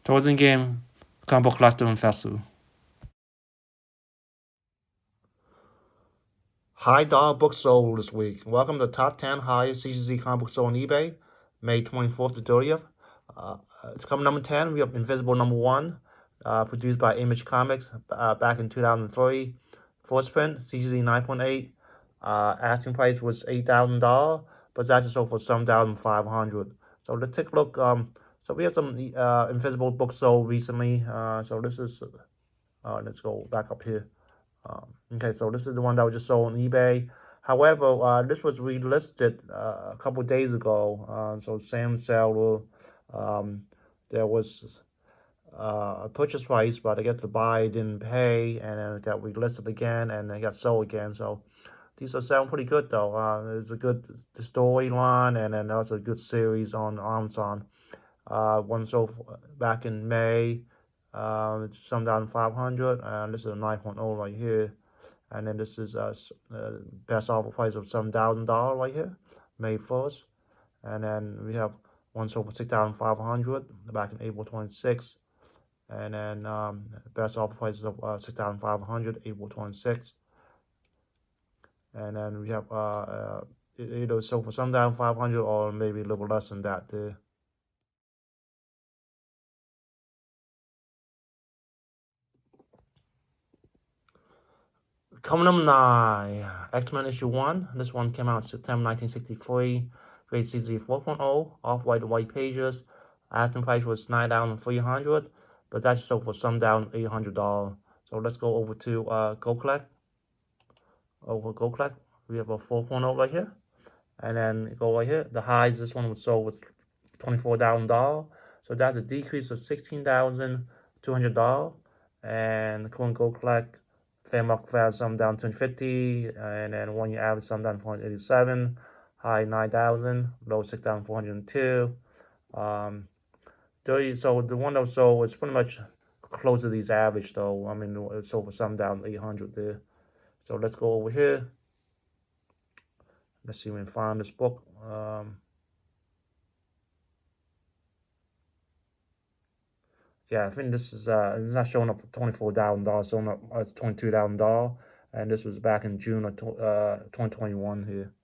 Towards the game, Comic Book Cluster and Festival. High dollar book sold this week. Welcome to the top 10 highest CGC comic book sold on eBay, May 24th to 30th. It's coming number 10. We have Invisible number 1, produced by Image Comics back in 2003. First print, CGC 9.8. Asking price was $8,000, but it's actually sold for $7,500. So let's take a look. So we have some Invisible books sold recently. So this is, let's go back up here. Okay, so this is the one that was just sold on eBay. However, this was relisted a couple days ago. So same seller. There was a purchase price, but I guess the buyer didn't pay, and then it got relisted again, and it got sold again. So these are selling pretty good, though. It's a good storyline, and then also a good series on Amazon. One sold back in May. It's $7,500, and this is a 9.0 right here. And then this is best offer price of $7,000 right here, May 1st. And then we have one sold for $6,500 back in April 26th. And then best offer price of $6,500, April 26th. And then we have either sold for $7,500 or maybe a little less than that there. Coming number 9, X-Men issue 1. This one came out in September 1963. Grade CZ 4.0, off-white white pages. Asking price was $9,300, but that's sold for $7,800. So let's go over to Go Collect. Over Go Collect, we have a 4.0 right here. And then go right here. The highs, this one was sold with $24,000. So that's a decrease of $16,200. And according to Go Collect, fair market value some down to $250, and then 1 year average some down to $487, high 9,000, low 6,402. So the one that was sold was pretty much close to these average though. I mean, it sold for some down 800 there. So let's go over here. Let's see if we can find this book. Yeah, I think this is it's not showing up $24,000, showing up it's $22,000, and this was back in June of 2021 here.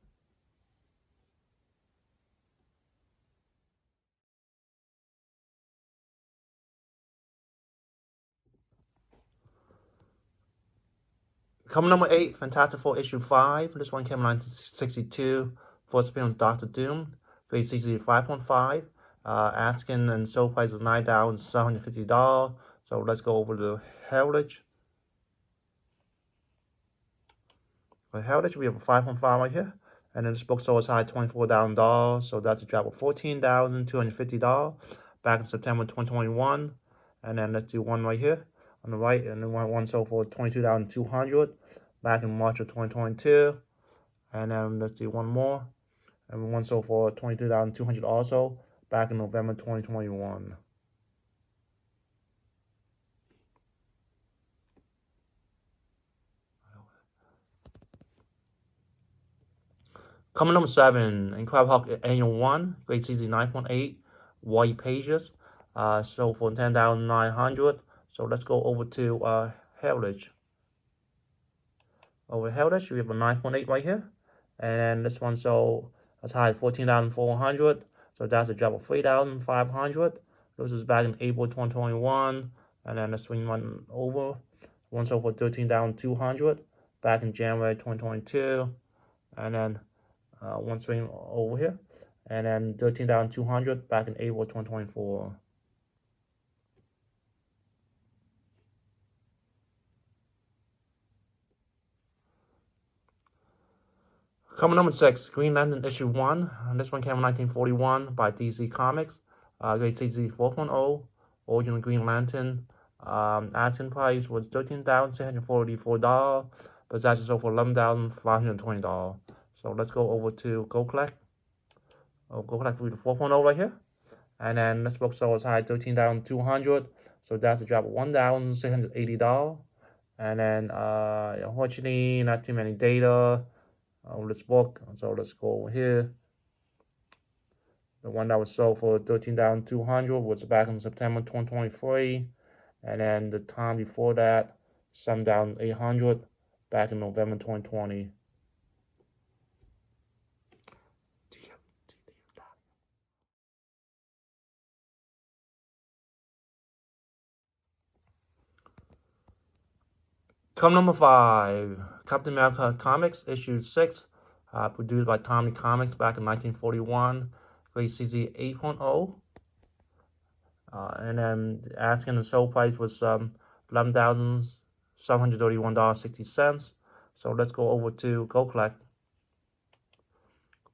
Coming number 8, Fantastic Four issue 5. This one came in 1962. First appearance, Doctor Doom. Grade CG 5.5. Asking and sold price was $9,750. So let's go over to Heritage. For Heritage, we have a 5.5 right here. And then this book sold as high $24,000. So that's a drop of $14,250 back in September 2021. And then let's do one right here on the right. And then one sold for $22,200 back in March of 2022. And then let's do one more. And one sold for $22,200 also back in November 2021. Coming number 7, Incredible Hulk Annual 1, grade CZ 9.8, white pages, sold for $10,900. So let's go over to Heritage. Over Heritage, we have a 9.8 right here. And then this one sold as high as $14,400. So that's a drop of $3,500. This is back in April 2021. And then let's swing one over. One sold for $13,200 back in January 2022. And then one swing over here. And then $13,200 back in April 2024. Coming number 6, Green Lantern issue 1. And this one came in 1941 by DC Comics. Grade CZ 4.0. Original Green Lantern. Asking price was $13,644, but it's actually sold for $11,520. So let's go over to Go Collect. Go Collect with the 4.0 right here. And then this book sold as high $13,200. So that's a drop of $1,680. And then unfortunately, not too many data on this book. So let's go over here. The one that was sold for 13,200 was back in September 2023, and then the time before that, 7,800 back in November 2020. Come number 5, Captain America Comics, issue 6, produced by Tommy Comics back in 1941, grade CZ 8.0. And then asking the sale price was $11,731.60. So let's go over to Go Collect.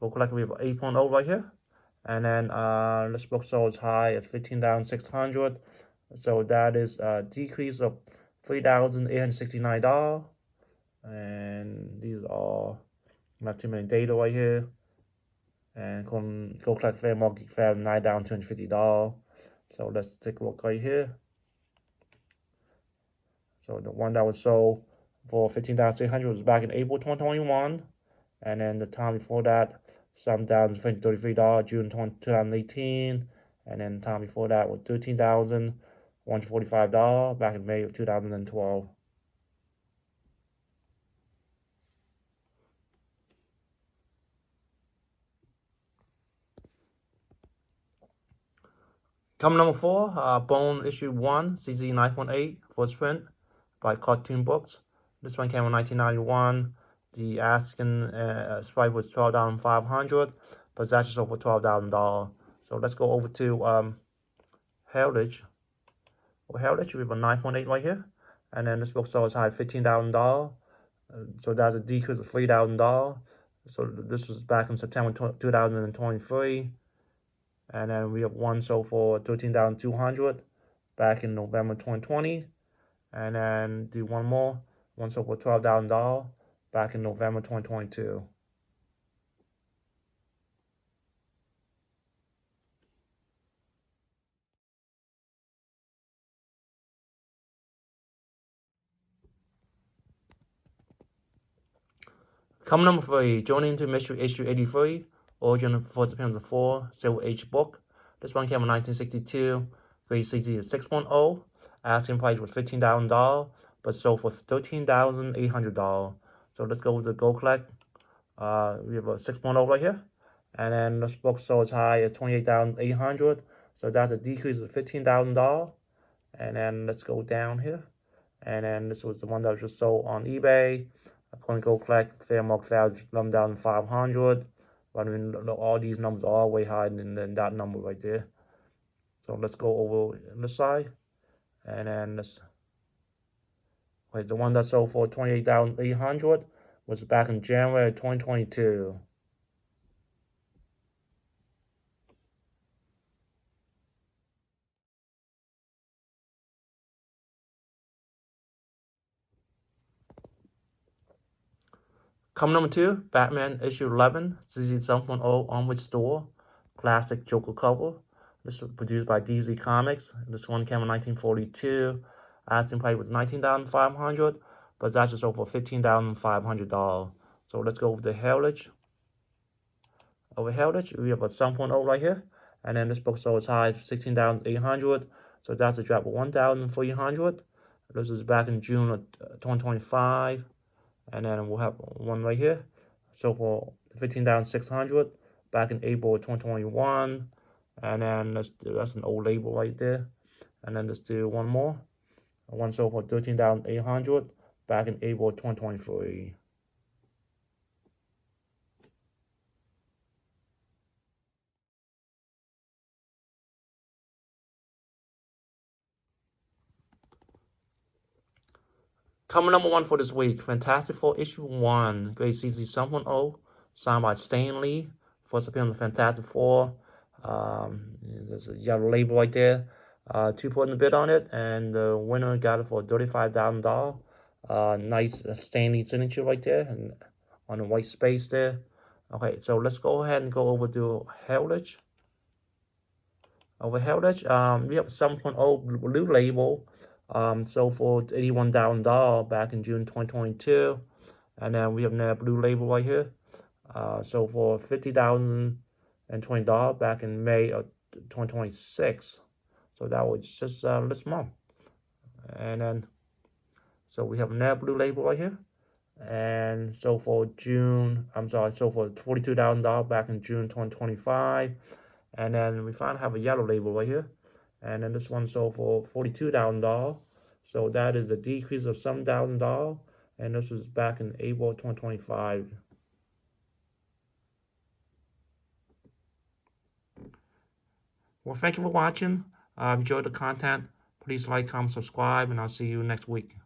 Go Collect, we have 8.0 right here. And then this book sold as high as 15,600. So that is a decrease of $3,869. And these are not too many data right here. And Go Collect Fair Market Fair $9,250. So let's take a look right here. So the one that was sold for 15,600 was back in April 2021, and then the time before that, $7,333 June 2018, and then the time before that was $13,145 back in May of 2012. Coming number 4, Bone issue 1, CZ 9.8, first print by Cartoon Books. This one came in 1991. The asking price was $12,500, but it's actually sold for $12,000. So let's go over to Heritage. Well, Heritage, we have a 9.8 right here, and then this book sold as high as $15,000. So that's a decrease of $3,000. So this was back in September 2023. And then we have one sold for $13,200 back in November 2020. And then do one more, one sold for $12,000 back in November 2022. Coming number 3, Journey into Mystery issue 83, Origin of First Appearance of 4, Silver Age book. This one came in 1962, grade CZ 6.0. Asking price was $15,000, but sold for $13,800. So let's go with the Go Collect. We have a 6.0 right here. And then this book sold as high as $28,800. So that's a decrease of $15,000. And then let's go down here. And then this was the one that was just sold on eBay. According to Go Collect, fair market value is $11,500. But I mean, all these numbers are all way higher than that number right there. So let's go over this side. And then this, wait, the one that sold for $28,800 was back in January 2022. Come number 2, Batman issue 11, CZ 7.0 Onward Store, classic Joker cover. This was produced by DZ Comics. This one came in 1942. Asking price was $19,500, but it's actually sold for $15,500. So let's go with the Heritage. Over Heritage, we have a 7.0 right here. And then this book sold as high as $16,800. So that's a drop of $1,300. This is back in June of 2025. And then we'll have one right here. So for $15,600 back in April 2021. And then that's an old label right there. And then let's do one more. One sold for $13,800 back in April 2023. Coming number 1 for this week, Fantastic Four issue 1, grade CZ 7.0, signed by Stan Lee. First appearance of Fantastic Four. There's a yellow label right there. 2 putting a bid on it, and the winner got it for $35,000. Nice Stan Lee signature right there, and on the white space there. Okay, so let's go ahead and go over to Heritage. Over Heritage, we have a 7.0 blue label. So for $81,000 back in June 2022, and then we have another blue label right here. So for $50,000 $20 back in May of 2026. So that was just this month. And then, so we have another blue label right here. And so for June, so for $42,000 back in June 2025. And then we finally have a yellow label right here. And then this one sold for $42,000. So that is a decrease of $7,000. And this was back in April 2025. Well, thank you for watching. Enjoy the content. Please like, comment, subscribe, and I'll see you next week.